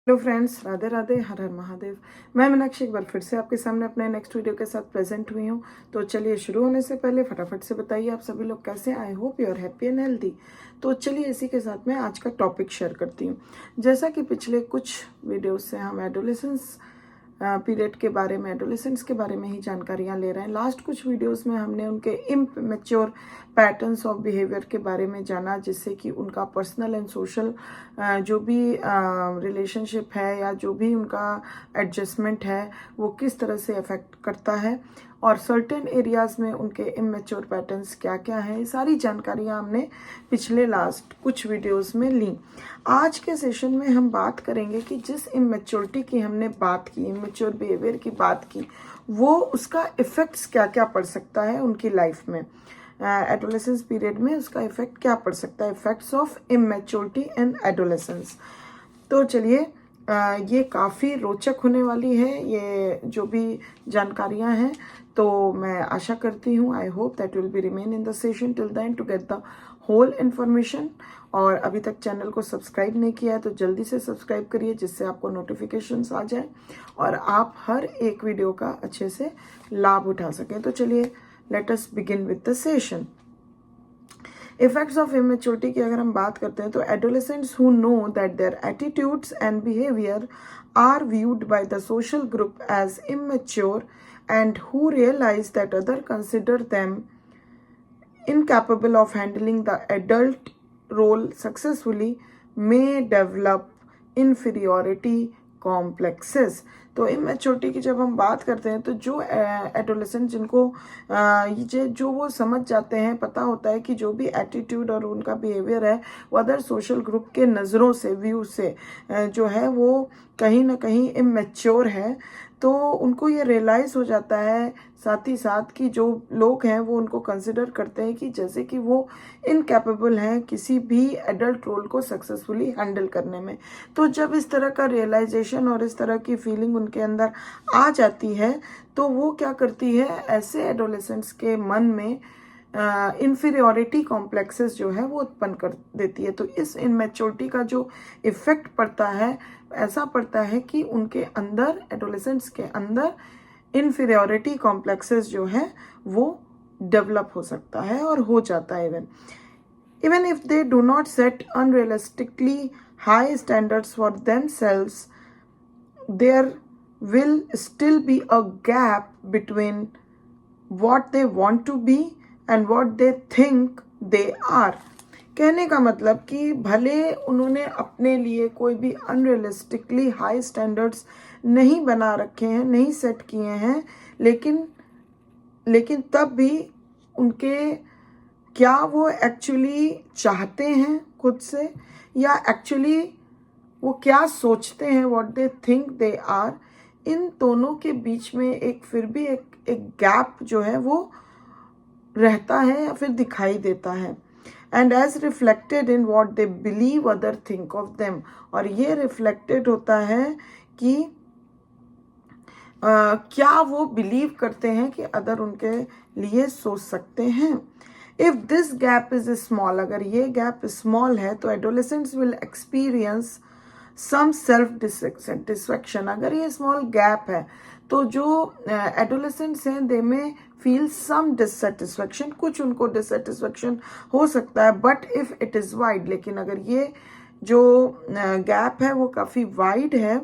Hello friends, Radhe Radhe, हर हर महादेव। मैं मीनाक्षी एक बार फिर से आपके सामने अपने नेक्स्ट वीडियो के साथ प्रेजेंट हुई हूँ। तो चलिए शुरू होने से पहले फटाफट से बताइए आप सभी लोग कैसे हैं। I hope you are happy and healthy. तो चलिए इसी के साथ मैं आज का टॉपिक शेयर करती हूँ। जैसा कि पिछले कुछ वीडियोज से हम एडोलेसेंस पीरियड के बारे में, एडोलेसेंट्स के बारे में ही जानकारियाँ ले रहे हैं। लास्ट कुछ वीडियोस में हमने उनके इमैच्योर पैटर्न्स ऑफ बिहेवियर के बारे में जाना, जिससे कि उनका पर्सनल एंड सोशल जो भी रिलेशनशिप है या जो भी उनका एडजस्टमेंट है वो किस तरह से अफेक्ट करता है, और सर्टेन एरियाज में उनके इमैच्योर पैटर्न्स क्या क्या हैं। ये सारी जानकारियाँ हमने पिछले लास्ट कुछ वीडियोस में ली। आज के सेशन में हम बात करेंगे कि जिस इमैच्योरिटी की हमने बात की, इमैच्योर बिहेवियर की बात की, वो उसका इफेक्ट्स क्या क्या पड़ सकता है उनकी लाइफ में। एडोलेसेंस पीरियड में उसका इफेक्ट क्या पड़ सकता है, effects of immaturity and adolescence. तो चलिए ये काफ़ी रोचक होने वाली है, ये जो भी जानकारियां हैं। तो मैं आशा करती हूँ, I hope that will be remain in the session till the end to get the whole information. और अभी तक चैनल को सब्सक्राइब नहीं किया है तो जल्दी से सब्सक्राइब करिए, जिससे आपको नोटिफिकेशंस आ जाए और आप हर एक वीडियो का अच्छे से लाभ उठा सकें। तो चलिए let us begin with the session. Effects of immaturity की अगर हम बात करते हैं तो adolescents who know that their attitudes and behaviour are viewed by the social group as immature and who realize that others consider them incapable of handling the adult role successfully may develop inferiority complexes। तो immaturity की जब हम बात करते हैं तो जो adolescent जिनको जो वो समझ जाते हैं, पता होता है कि जो भी एटीट्यूड और उनका बिहेवियर है वो अदर सोशल ग्रुप के नज़रों से, व्यू से जो है वो कहीं ना कहीं इमेच्योर है, तो उनको ये रियलाइज़ हो जाता है साथ ही साथ कि जो लोग हैं वो उनको कंसिडर करते हैं कि जैसे कि वो इनकैपेबल हैं किसी भी एडल्ट रोल को सक्सेसफुली हैंडल करने में। तो जब इस तरह का रियलाइजेशन और इस तरह की फीलिंग उनके अंदर आ जाती है तो वो क्या करती है, ऐसे एडोलेसेंट्स के मन में इन्फीरियोरिटी कॉम्प्लेक्सेस जो है वो उत्पन्न कर देती है। तो इस इनमेच्योरिटी का जो इफेक्ट पड़ता है, ऐसा पड़ता है कि उनके अंदर, एडोलेसेंट्स के अंदर इन्फीरियोरिटी कॉम्प्लेक्सेस जो है वो डेवलप हो सकता है और हो जाता है। Even if they do not set unrealistically high standards for themselves, there will still be a gap between what they want to be and what they think they are। कहने का मतलब कि भले उन्होंने अपने लिए कोई भी अनरियलिस्टिकली हाई स्टैंडर्ड्स नहीं बना रखे हैं, नहीं सेट किए हैं, लेकिन तब भी उनके क्या वो एक्चुअली चाहते हैं खुद से, या एक्चुअली वो क्या सोचते हैं, what they think they are, इन दोनों के बीच में एक फिर भी एक गैप जो है वो रहता है या फिर दिखाई देता है। And as reflected in what they believe other think of them, और ये रिफ्लेक्टेड होता है कि क्या वो बिलीव करते हैं कि अदर उनके लिए सोच सकते हैं। If this gap is small, अगर ये गैप स्मॉल है तो adolescents will experience some self dissatisfaction. अगर ये स्मॉल गैप है तो जो एडोलेसेंट्स हैं दे में फील सम डिससेटिस्फैक्शन, कुछ उनको डिससेटिस्फैक्शन हो सकता है। But if it is wide, लेकिन अगर ये जो गैप है वो काफ़ी वाइड है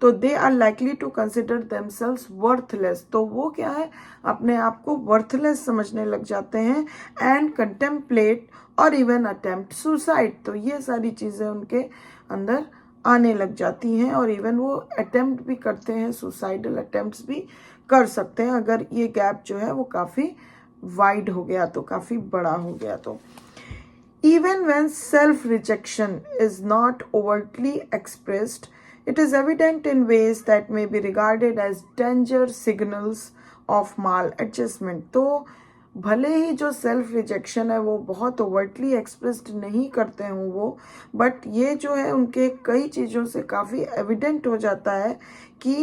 तो they are likely to consider themselves worthless. तो वो क्या है, अपने आप को वर्थलेस समझने लग जाते हैं। एंड कंटेम्पलेट और इवन अटेम्प्ट सुसाइड। तो ये सारी चीज़ें उनके अंदर आने लग जाती हैं और इवन वो अटेम्प्ट भी करते हैं, सुसाइडल अटेम्प्ट्स भी कर सकते हैं अगर ये गैप जो है वो काफ़ी वाइड हो गया, तो काफ़ी बड़ा हो गया। तो even when self-rejection is not overtly expressed, it is evident in ways that may be regarded as danger signals of maladjustment। तो भले ही जो सेल्फ रिजेक्शन है वो बहुत ओवर्टली एक्सप्रेस्ड नहीं करते हैं वो, बट ये जो है उनके कई चीज़ों से काफ़ी एविडेंट हो जाता है कि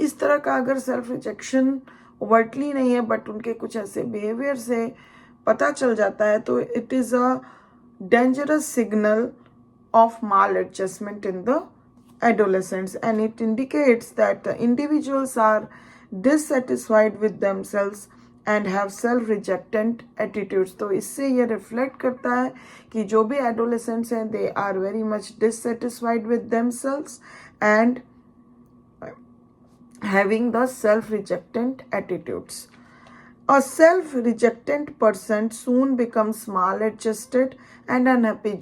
इस तरह का अगर सेल्फ रिजेक्शन ओवर्टली नहीं है बट उनके कुछ ऐसे बिहेवियर से पता चल जाता है तो it is a dangerous signal of mall adjustment in the adolescents, and it indicates that the individuals are dissatisfied with themselves and have self-rejectant attitudes. तो इससे ये रिफ्लेक्ट करता है कि जो भी adolescents हैं they are very much dissatisfied with themselves and having the self-rejectant attitudes. A self-rejectant person soon becomes maladjusted and unhappy.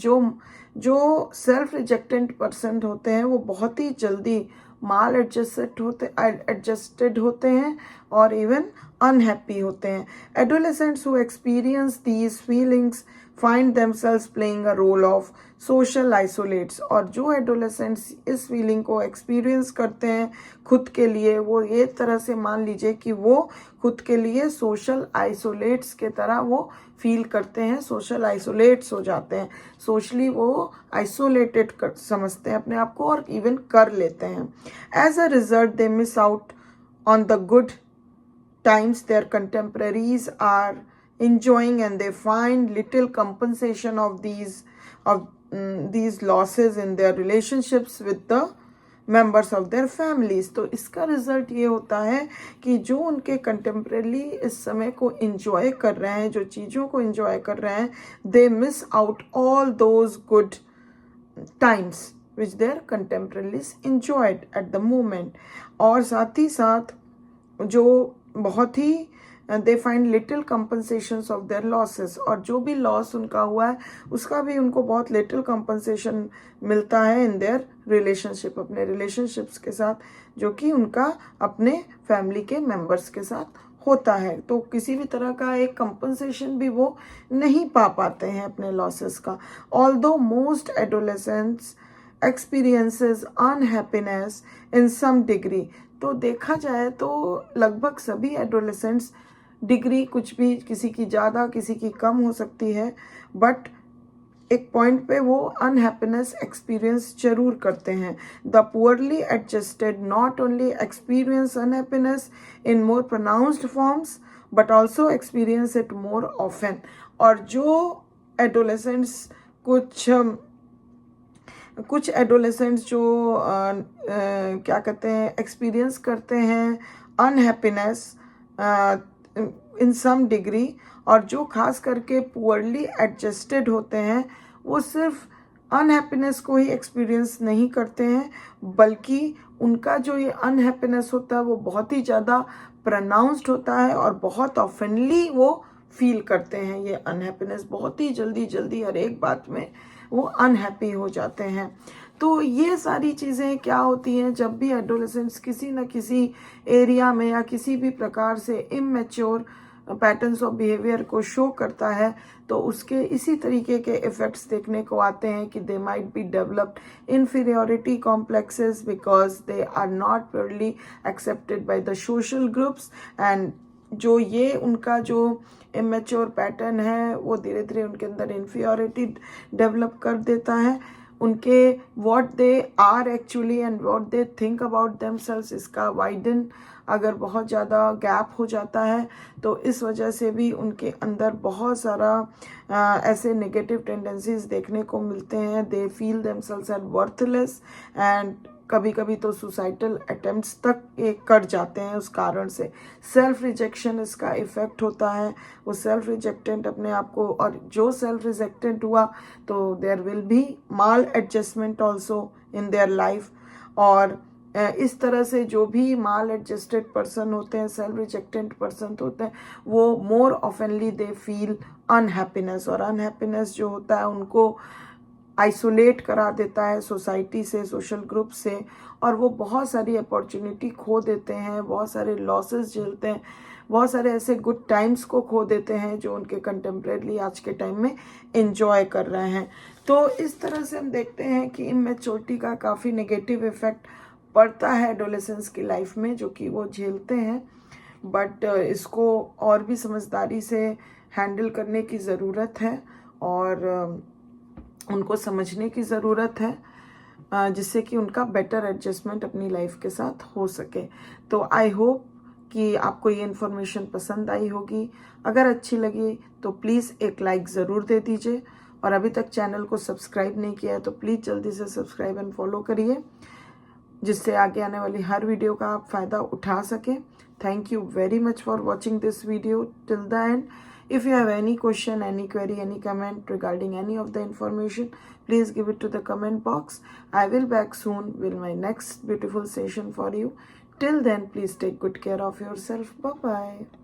जो सेल्फ रिजेक्टेंट पर्सन होते हैं वो बहुत ही जल्दी माल एडजस्टेड होते हैं और इवन अनहैप्पी होते हैं. Adolescents who experience these feelings find themselves playing a role of social isolates. और जो एडोलेसेंट्स इस फीलिंग को एक्सपीरियंस करते हैं खुद के लिए, वो ये तरह से मान लीजिए कि वो खुद के लिए सोशल आइसोलेट्स के तरह वो फील करते हैं, सोशल आइसोलेट्स हो जाते हैं, सोशली वो आइसोलेटेड समझते हैं अपने आप को और इवन कर लेते हैं. As a result they miss out on the good times their contemporaries are enjoying, and they find little compensation of these losses in their relationships with the members of their families. तो इसका result ये होता है कि जो उनके contemporary इस समय को enjoy कर रहे हैं, जो चीज़ों को enjoy कर रहे हैं, they miss out all those good times which their contemporaries enjoyed at the moment. और साथ ही साथ जो बहुत ही they find little compensations of their losses, और जो भी लॉस उनका हुआ है उसका भी उनको बहुत लिटिल कंपनसेशन मिलता है इन देयर रिलेशनशिप, अपने रिलेशनशिप्स के साथ, जो कि उनका अपने फैमिली के मेंबर्स के साथ होता है. तो किसी भी तरह का एक कंपनसेशन भी वो नहीं पा पाते हैं अपने लॉसेस का. Although most adolescents experiences unhappiness in some degree. तो देखा जाए तो लगभग सभी एडोलेसेंट्स डिग्री कुछ भी, किसी की ज़्यादा किसी की कम हो सकती है, बट एक पॉइंट पे वो अनहैप्पीनेस एक्सपीरियंस जरूर करते हैं. The poorly adjusted not only experience unhappiness in more pronounced forms but also experience it more often. और जो एडोलेसेंट्स कुछ एडोलेसेंट्स जो क्या कहते हैं एक्सपीरियंस करते हैं अनहैप्पीनेस इन सम डिग्री, और जो खास करके पुअरली एडजस्टेड होते हैं वो सिर्फ अनहैप्पीनेस को ही एक्सपीरियंस नहीं करते हैं, बल्कि उनका जो ये अनहैप्पीनेस होता है वो बहुत ही ज़्यादा प्रोनाउंस्ड होता है और बहुत ऑफनली वो फील करते हैं. ये अनहैप्पीनेस बहुत ही जल्दी हर एक बात में वो अनहैप्पी हो जाते हैं. तो ये सारी चीज़ें क्या होती हैं, जब भी एडोलेसेंट्स किसी न किसी एरिया में या किसी भी प्रकार से इमेच्योर पैटर्न्स ऑफ बिहेवियर को शो करता है, तो उसके इसी तरीके के इफ़ेक्ट्स देखने को आते हैं कि they might be developed inferiority complexes because they are not purely accepted by the social groups. And जो ये उनका जो इमेच्योर पैटर्न है वो धीरे धीरे उनके अंदर इन्फीरियोरिटी डेवलप कर देता है. उनके what they are actually and what they think about themselves, इसका वाइडन अगर बहुत ज़्यादा गैप हो जाता है तो इस वजह से भी उनके अंदर बहुत सारा ऐसे नेगेटिव टेंडेंसीज देखने को मिलते हैं. They feel themselves as worthless and कभी कभी तो सुसाइडल अटेम्प्ट्स तक ये कर जाते हैं उस कारण से. सेल्फ रिजेक्शन इसका इफेक्ट होता है. वो सेल्फ रिजेक्टेंट अपने आप को, और जो सेल्फ रिजेक्टेंट हुआ तो there will be maladjustment also in their life. और इस तरह से जो भी माल एडजस्टेड पर्सन होते हैं, सेल्फ रिजेक्टेंट पर्सन होते हैं, वो मोर ऑफनली दे फील अनहैप्पीनेस. और अनहैप्पीनेस जो होता है उनको आइसोलेट करा देता है सोसाइटी से, सोशल ग्रुप से, और वो बहुत सारी अपॉर्चुनिटी खो देते हैं, बहुत सारे लॉसेस झेलते हैं, बहुत सारे ऐसे गुड टाइम्स को खो देते हैं जो उनके कंटेम्प्रेरी आज के टाइम में एंजॉय कर रहे हैं. तो इस तरह से हम देखते हैं कि इमेच्योरिटी का काफ़ी नेगेटिव इफेक्ट पड़ता है एडोलेसेंस की लाइफ में, जो कि वो झेलते हैं. बट इसको और भी समझदारी से हैंडल करने की ज़रूरत है और उनको समझने की ज़रूरत है, जिससे कि उनका बेटर एडजस्टमेंट अपनी लाइफ के साथ हो सके. तो आई होप कि आपको ये इन्फॉर्मेशन पसंद आई होगी. अगर अच्छी लगी तो प्लीज़ एक लाइक ज़रूर दे दीजिए, और अभी तक चैनल को सब्सक्राइब नहीं किया है तो प्लीज़ जल्दी से सब्सक्राइब एंड फॉलो करिए. जिससे आगे आने वाली हर वीडियो का आप फ़ायदा उठा सकें। Thank you very much for watching this video till the and. If you have any question, any query, any comment regarding any of the information, please give it to the comment box. I will back soon with my next beautiful session for you. Till then, please take good care of yourself. Bye bye.